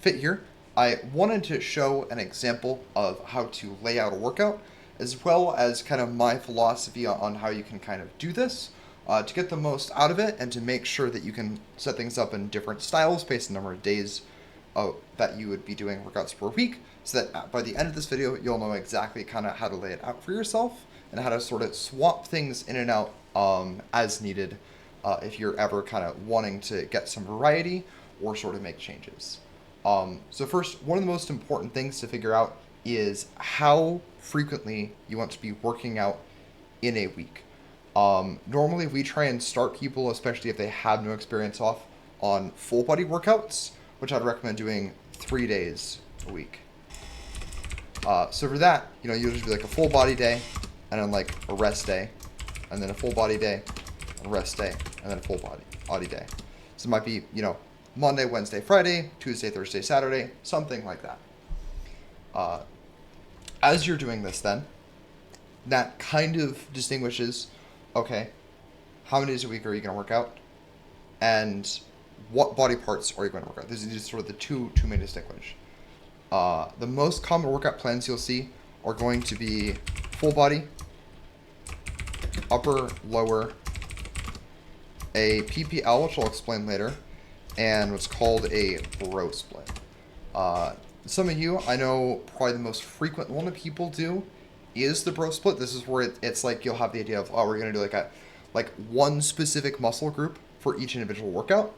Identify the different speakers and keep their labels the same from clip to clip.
Speaker 1: fit here, I wanted to show an example of how to lay out a workout, as well as kind of my philosophy on how you can kind of do this to get the most out of it and to make sure that you can set things up in different styles based on the number of days that you would be doing workouts per week, so that by the end of this video, you'll know exactly kind of how to lay it out for yourself and how to sort of swap things in and out as needed if you're ever kind of wanting to get some variety or sort of make changes. So first, one of the most important things to figure out is how frequently you want to be working out in a week. Normally, we try and start people, especially if they have no experience off, on full body workouts, which I'd recommend doing 3 days a week. So for that, you usually do like a full body day, and then like a rest day, and then a full body day, a rest day, and then a full body day. So it might be, Monday, Wednesday, Friday, Tuesday, Thursday, Saturday, something like that. As you're doing this then, that kind of distinguishes, okay, how many days a week are you going to work out? And what body parts are you going to work out? These are just sort of the two main distinguish. The most common workout plans you'll see are going to be full body, upper, lower, a PPL, which I'll explain later, and what's called a bro split. Some of you, I know probably the most frequent one that people do is the bro split. This is where it's like you'll have the idea of, we're going to do like one specific muscle group for each individual workout,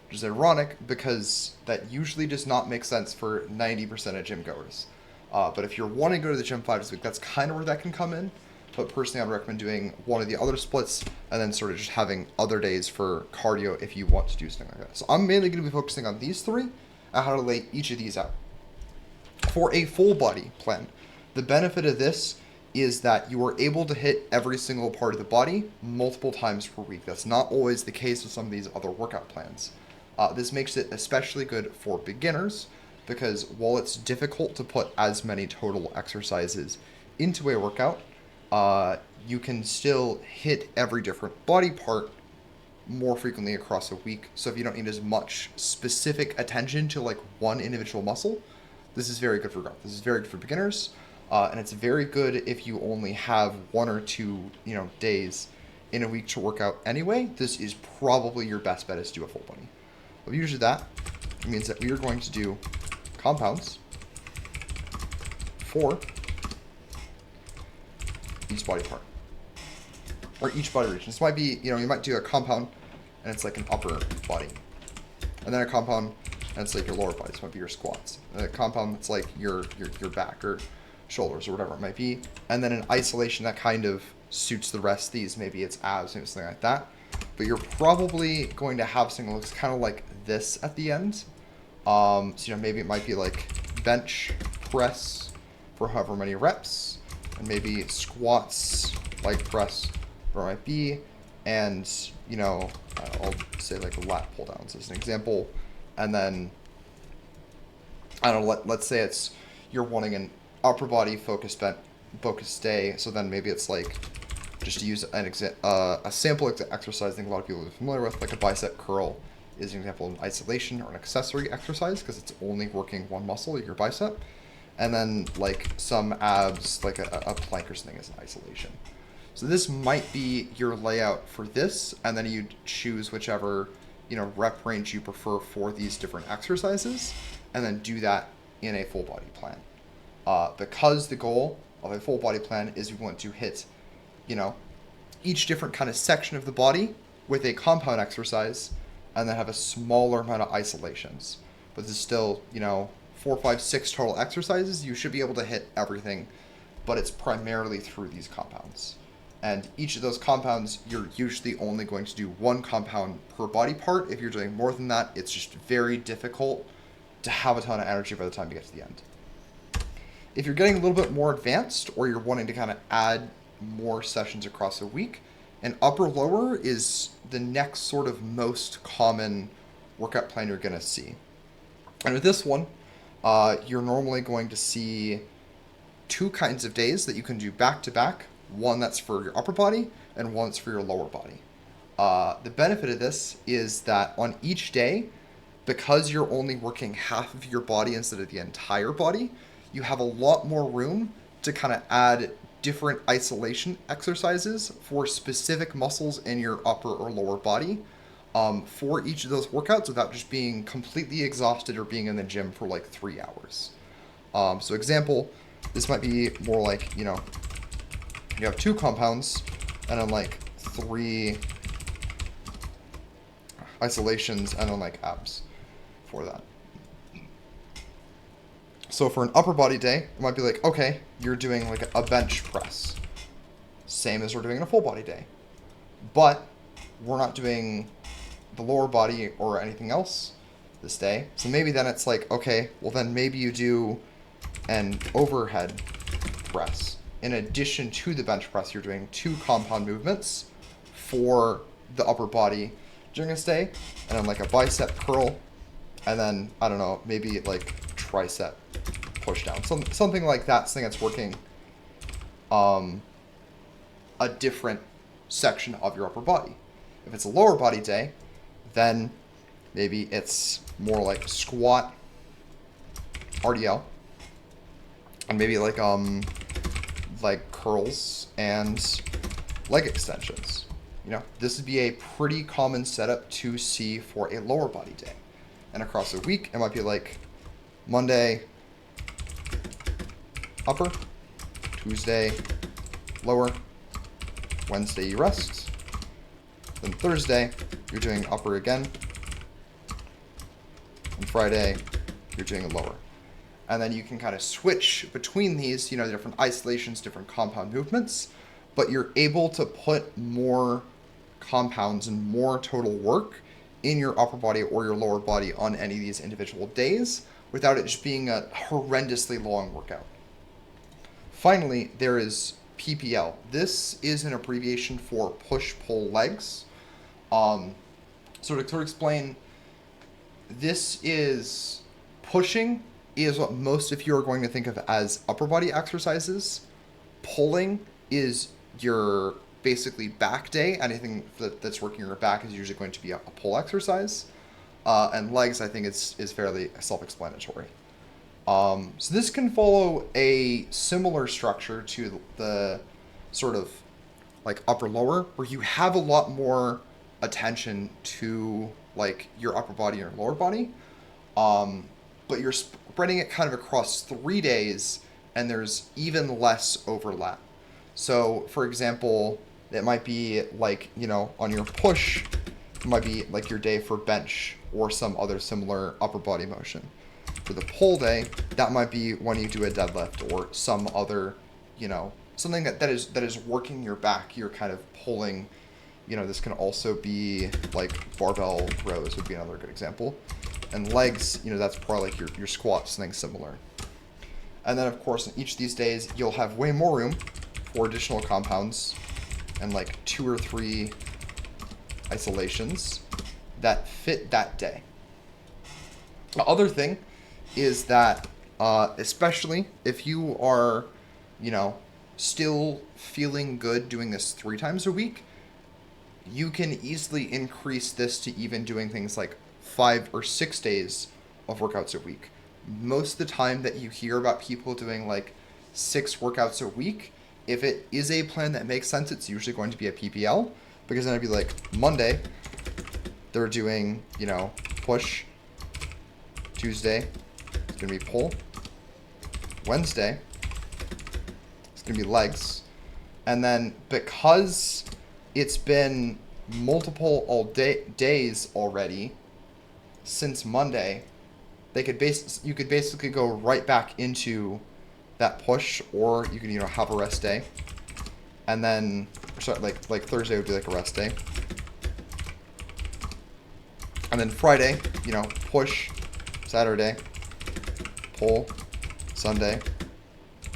Speaker 1: which is ironic because that usually does not make sense for 90% of gym goers. But if you're wanting to go to the gym 5 days a week, that's kind of where that can come in. But personally, I'd recommend doing one of the other splits and then sort of just having other days for cardio if you want to do something like that. So I'm mainly going to be focusing on these three and how to lay each of these out. For a full body plan, the benefit of this is that you are able to hit every single part of the body multiple times per week. That's not always the case with some of these other workout plans. This makes it especially good for beginners because while it's difficult to put as many total exercises into a workout, you can still hit every different body part more frequently across a week. So if you don't need as much specific attention to like one individual muscle, this is very good for growth. This is very good for beginners, and it's very good if you only have 1 or 2, days in a week to work out anyway. This is probably your best bet is to do a full body. But usually that means that we are going to do compounds for each body part or each body region. This might be, you might do a compound and it's like an upper body, and then a compound and it's like your lower body. This might be your squats. A compound that's like your back or shoulders or whatever it might be, and then an isolation that kind of suits the rest of these. Maybe it's abs, maybe something like that. But you're probably going to have something that looks kind of like this at the end. So maybe it might be like bench press for however many reps, and maybe squats, leg press, whatever it might be, and I'll say like lat pull downs as an example, and then I don't know. Let's say it's you're wanting an upper body focused day, so then maybe it's like just to use a sample exercise. I think a lot of people are familiar with, like a bicep curl is an example of an isolation or an accessory exercise because it's only working one muscle, your bicep. And then like some abs, like a plank or something is an isolation. So this might be your layout for this, and then you choose whichever rep range you prefer for these different exercises, and then do that in a full body plan. Because the goal of a full body plan is we want to hit, each different kind of section of the body with a compound exercise, and then have a smaller amount of isolations. But this is still, 4, 5, 6 total exercises. You should be able to hit everything, but it's primarily through these compounds. And each of those compounds, you're usually only going to do one compound per body part. If you're doing more than that, it's just very difficult to have a ton of energy by the time you get to the end. If you're getting a little bit more advanced, or you're wanting to kind of add more sessions across a week, an upper-lower is the next sort of most common workout plan you're going to see. And with this one, you're normally going to see 2 kinds of days that you can do back-to-back. One that's for your upper body and one that's for your lower body. The benefit of this is that on each day, because you're only working half of your body instead of the entire body, you have a lot more room to kind of add different isolation exercises for specific muscles in your upper or lower body for each of those workouts without just being completely exhausted or being in the gym for like 3 hours. So example, this might be more like, you have 2 compounds and then like 3 isolations and then like abs for that. So for an upper body day, it might be like, okay, you're doing like a bench press. Same as we're doing in a full body day. But we're not doing the lower body or anything else this day. So maybe then it's like, okay, well then maybe you do an overhead press. In addition to the bench press, you're doing 2 compound movements for the upper body during this day. And then like a bicep curl. And then, I don't know, maybe like tricep push down. Something like that, something that's working a different section of your upper body. If it's a lower body day, then maybe it's more like squat, RDL, and maybe like curls and leg extensions. This would be a pretty common setup to see for a lower body day. And across a week, it might be like Monday, upper, Tuesday, lower, Wednesday you rest, then Thursday you're doing upper again, and Friday you're doing lower. And then you can kind of switch between these, different isolations, different compound movements, but you're able to put more compounds and more total work in your upper body or your lower body on any of these individual days without it just being a horrendously long workout. Finally, there is PPL. This is an abbreviation for push-pull legs. So to explain, this is pushing is what most of you are going to think of as upper body exercises. Pulling is your basically back day. Anything that's working your back is usually going to be a pull exercise. And legs, I think, is fairly self-explanatory. So this can follow a similar structure to the sort of like upper-lower, where you have a lot more attention to like your upper body and your lower body. But you're spreading it kind of across 3 days, and there's even less overlap. So, for example, it might be like, on your push, it might be like your day for bench or some other similar upper body motion. For the pull day, that might be when you do a deadlift or some other, something that is working your back. You're kind of pulling, this can also be like barbell rows would be another good example. And legs, that's probably like your squats, something similar. And then, of course, in each of these days, you'll have way more room for additional compounds and like 2 or 3 isolations that fit that day. The other thing is that, especially if you are, still feeling good doing this 3 times a week, you can easily increase this to even doing things like 5 or 6 days of workouts a week. Most of the time that you hear about people doing like 6 workouts a week, if it is a plan that makes sense, it's usually going to be a PPL, because then it'd be like Monday, they're doing, push. Tuesday, it's going to be pull. Wednesday, it's going to be legs. And then because it's been multiple days already since Monday, you could basically go right back into that push, or you can have a rest day, and then like Thursday would be like a rest day, and then Friday push, Saturday pull, Sunday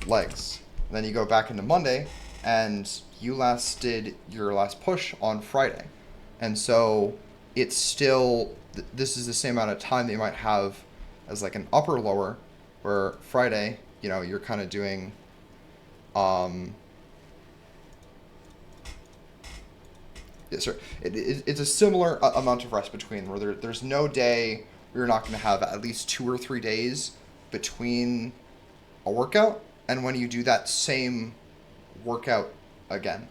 Speaker 1: legs, and then you go back into Monday and you did your last push on Friday, and so it's still this is the same amount of time that you might have as like an upper lower, where Friday you're kind of doing yes sir it's a similar amount of rest between, where there's no day You're not going to have at least 2 or 3 days between a workout and when you do that same workout again.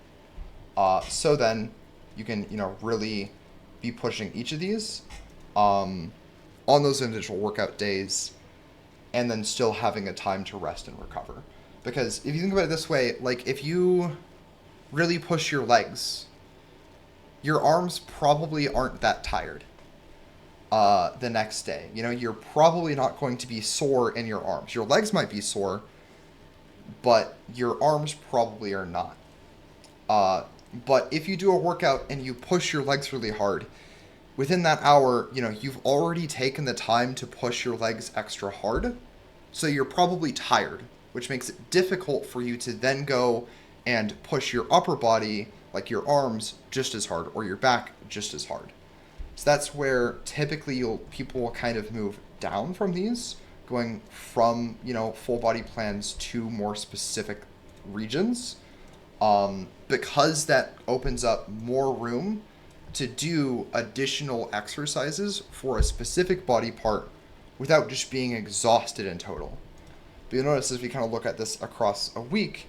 Speaker 1: So then you can, really be pushing each of these on those individual workout days, and then still having a time to rest and recover. Because if you think about it this way, like if you really push your legs, your arms probably aren't that tired the next day. You're probably not going to be sore in your arms. Your legs might be sore, but your arms probably are not. But if you do a workout and you push your legs really hard, within that hour, you've already taken the time to push your legs extra hard, so you're probably tired, which makes it difficult for you to then go and push your upper body, like your arms, just as hard, or your back just as hard. So that's where typically people will kind of move down from these, going from, full body plans to more specific regions, because that opens up more room to do additional exercises for a specific body part without just being exhausted in total. But you'll notice as we kind of look at this across a week,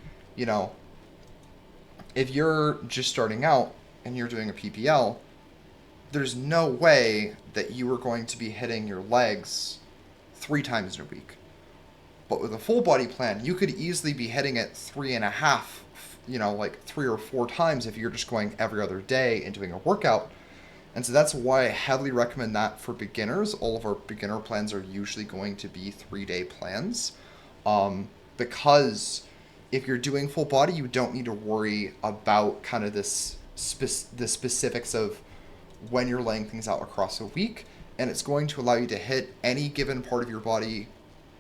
Speaker 1: if you're just starting out and you're doing a PPL, there's no way that you are going to be hitting your legs 3 times in a week. But with a full body plan, you could easily be hitting it 3.5, like 3 or 4 times if you're just going every other day and doing a workout. And so that's why I heavily recommend that for beginners. All of our beginner plans are usually going to be 3-day plans. Because if you're doing full body, you don't need to worry about kind of the specifics of when you're laying things out across a week. And it's going to allow you to hit any given part of your body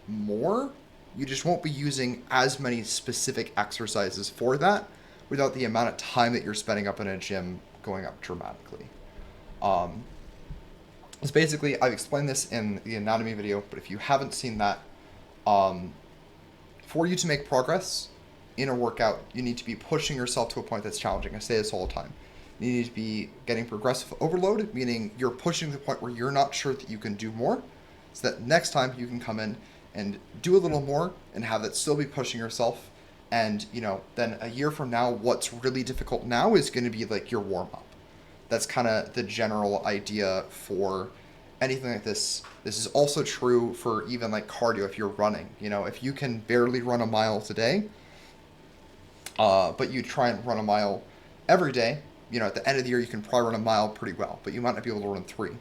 Speaker 1: more. You just won't be using as many specific exercises for that without the amount of time that you're spending up in a gym going up dramatically. So basically, I've explained this in the anatomy video, but if you haven't seen that, for you to make progress in a workout, you need to be pushing yourself to a point that's challenging. I say this all the time. You need to be getting progressive overload, meaning you're pushing to the point where you're not sure that you can do more, so that next time you can come in and do a little more and have that still be pushing yourself. And, then a year from now, what's really difficult now is going to be like your warm-up. That's kind of the general idea for anything like this. This is also true for even like cardio if you're running. If you can barely run a mile today, but you try and run a mile every day, at the end of the year, you can probably run a mile pretty well, but you might not be able to run 3.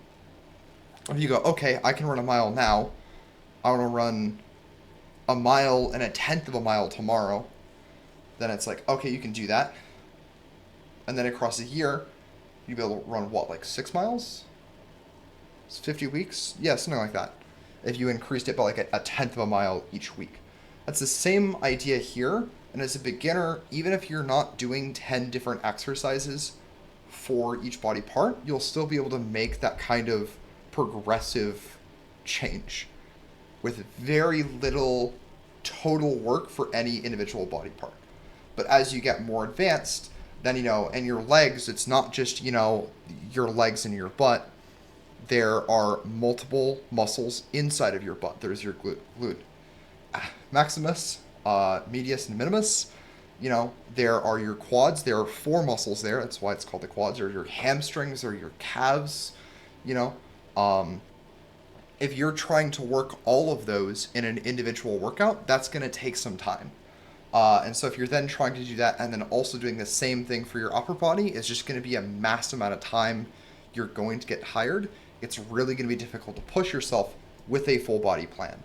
Speaker 1: If you go, okay, I can run a mile now, I want to run a mile and 1/10 of a mile tomorrow, then it's like, okay, you can do that. And then across a year, you'd be able to run what, like 6 miles? It's 50 weeks? Yeah, something like that. If you increased it by like a 1/10 of a mile each week. That's the same idea here. And as a beginner, even if you're not doing 10 different exercises for each body part, you'll still be able to make that kind of progressive change with very little total work for any individual body part. But as you get more advanced, then, and your legs, it's not just, your legs and your butt. There are multiple muscles inside of your butt. There's your glute maximus, medius, and minimus. There are your quads. There are 4 muscles there. That's why it's called the quads. Or your hamstrings or your calves. If you're trying to work all of those in an individual workout, that's going to take some time. And so if you're then trying to do that and then also doing the same thing for your upper body, it's just going to be a mass amount of time. You're going to get tired. It's really going to be difficult to push yourself with a full body plan.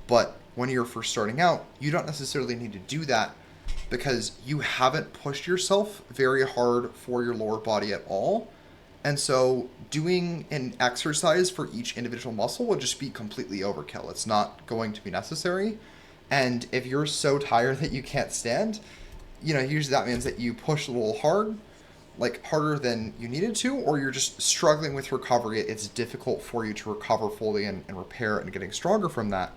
Speaker 1: But when you're first starting out, you don't necessarily need to do that because you haven't pushed yourself very hard for your lower body at all. And so doing an exercise for each individual muscle would just be completely overkill. It's not going to be necessary. And if you're so tired that you can't stand, usually that means that you pushed a little hard, like harder than you needed to, or you're just struggling with recovery. It's difficult for you to recover fully and repair and getting stronger from that.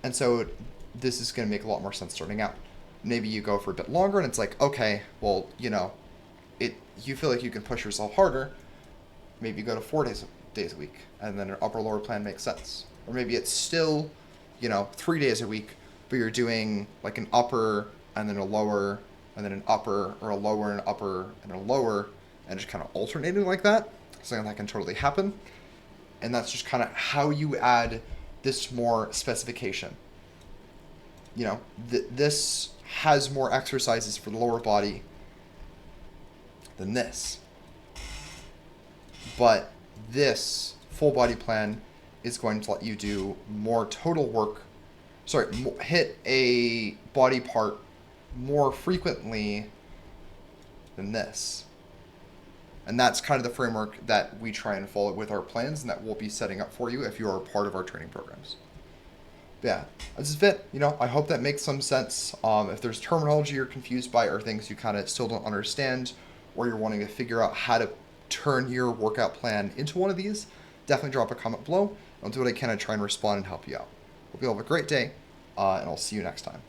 Speaker 1: And so this is going to make a lot more sense starting out. Maybe you go for a bit longer and it's like, okay, well, you feel like you can push yourself harder. Maybe you go to 4 days days a week, and then an upper lower plan makes sense. Or maybe it's still, 3 days a week, but you're doing like an upper and then a lower and then an upper or a lower and upper and a lower and just kind of alternating like that. Something that can totally happen. And that's just kind of how you add this more specification. This has more exercises for the lower body than this. But this full body plan is going to let you do more total work. Hit a body part more frequently than this. And that's kind of the framework that we try and follow with our plans, and that we'll be setting up for you if you are a part of our training programs. But yeah, that's just it. I hope that makes some sense. If there's terminology you're confused by or things you kind of still don't understand, or you're wanting to figure out how to turn your workout plan into one of these, definitely drop a comment below. I'll do what I can to try and respond and help you out. Hope you all have a great day, and I'll see you next time.